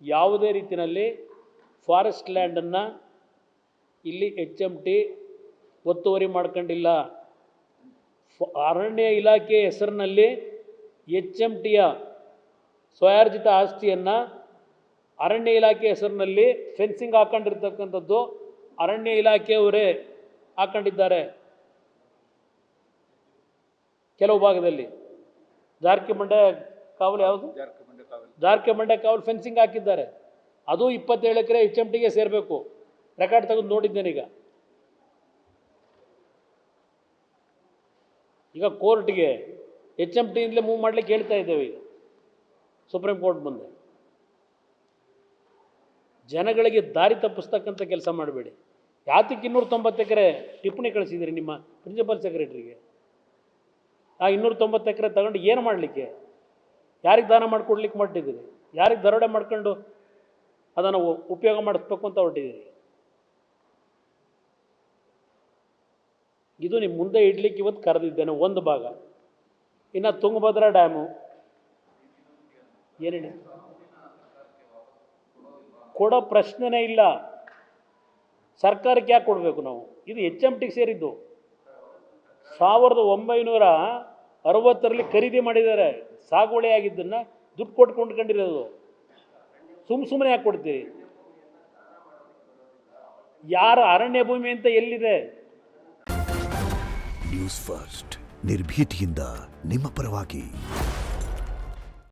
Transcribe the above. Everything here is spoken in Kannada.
ಯಾವುದೇ ರೀತಿಯಲ್ಲಿ ಫಾರೆಸ್ಟ್ ಲ್ಯಾಂಡನ್ನು ಇಲ್ಲಿ HMT ಒತ್ತುವರಿ ಮಾಡ್ಕೊಂಡಿಲ್ಲ. ಅರಣ್ಯ ಇಲಾಖೆ ಹೆಸರಿನಲ್ಲಿ HMTಯ ಸ್ವಯಾರ್ಜಿತ ಆಸ್ತಿಯನ್ನು ಅರಣ್ಯ ಇಲಾಖೆ ಹೆಸರಿನಲ್ಲಿ ಫೆನ್ಸಿಂಗ್ ಹಾಕೊಂಡಿರ್ತಕ್ಕಂಥದ್ದು ಅರಣ್ಯ ಇಲಾಖೆಯವರೇ ಹಾಕೊಂಡಿದ್ದಾರೆ. ಕೆಲವು ಭಾಗದಲ್ಲಿ ಜಾರಕಿಹೊಳಿ ಕಾವಲು ಯಾವುದು ಜಾರಕಿಹೊಳಿ ಕಾವಲು ಫೆನ್ಸಿಂಗ್ ಹಾಕಿದ್ದಾರೆ. ಅದು 27 ಎಕರೆ HMTಗೆ ಸೇರಬೇಕು. ರೆಕಾರ್ಡ್ ತೆಗೆದು ನೋಡಿದ್ದೇನೆ. ಈಗ ಕೋರ್ಟ್ಗೆ HMTಯಿಂದಲೇ ಮೂವ್ ಮಾಡಲಿಕ್ಕೆ ಹೇಳ್ತಾ ಇದ್ದೇವೆ. ಈಗ ಸುಪ್ರೀಂ ಕೋರ್ಟ್ ಮುಂದೆ ಜನಗಳಿಗೆ ದಾರಿ ತಪ್ಪಿಸ್ತಕ್ಕಂಥ ಕೆಲಸ ಮಾಡಬೇಡಿ. ಯಾತಕ್ಕೆ 290 ಎಕರೆ ಟಿಪ್ಪಣಿ ಕಳಿಸಿದ್ದೀರಿ ನಿಮ್ಮ ಪ್ರಿನ್ಸಿಪಲ್ ಸೆಕ್ರೆಟರಿಗೆ? ಆ 290 ಎಕರೆ ತಗೊಂಡು ಏನು ಮಾಡಲಿಕ್ಕೆ, ಯಾರಿಗೆ ದಾನ ಮಾಡಿಕೊಡ್ಲಿಕ್ಕೆ ಮಾಡಿಟ್ಟಿದ್ದೀರಿ? ಯಾರಿಗೆ ದರೋಡೆ ಮಾಡ್ಕೊಂಡು ಅದನ್ನು ಉಪಯೋಗ ಮಾಡಿಸ್ಬೇಕು ಅಂತ ಹೊರಟಿದ್ದೀರಿ? ಇದು ನಿಮ್ಮ ಮುಂದೆ ಇಡ್ಲಿಕ್ಕೆ ಇವತ್ತು ಕರೆದಿದ್ದೇನೆ ಒಂದು ಭಾಗ. ಇನ್ನು ತುಂಗಭದ್ರಾ ಡ್ಯಾಮು ಏನೇಳಿ ಕೊಡೋ ಪ್ರಶ್ನೆನೇ ಇಲ್ಲ. ಸರ್ಕಾರಕ್ಕೆ ಯಾಕೆ ಕೊಡಬೇಕು ನಾವು? ಇದು HMTಗೆ ಸೇರಿದ್ದು. 1960ರಲ್ಲಿ ಖರೀದಿ ಮಾಡಿದ್ದಾರೆ. ಸಾಗುವಳಿ ಆಗಿದ್ದನ್ನು ದುಡ್ಡು ಕೊಟ್ಟು ಕೊಂಡ್ಕೊಂಡಿರೋದು. ಸುಮ್ಮನೆ ಯಾಕೆ ಕೊಡ್ತೀರಿ? ಯಾರ ಅರಣ್ಯ ಭೂಮಿ ಅಂತ ಎಲ್ಲಿದೆ? ನ್ಯೂಸ್ ಫಸ್ಟ್ ನಿರ್ಭೀತಿಯಿಂದ ನಿಮ್ಮ ಪರವಾಗಿ.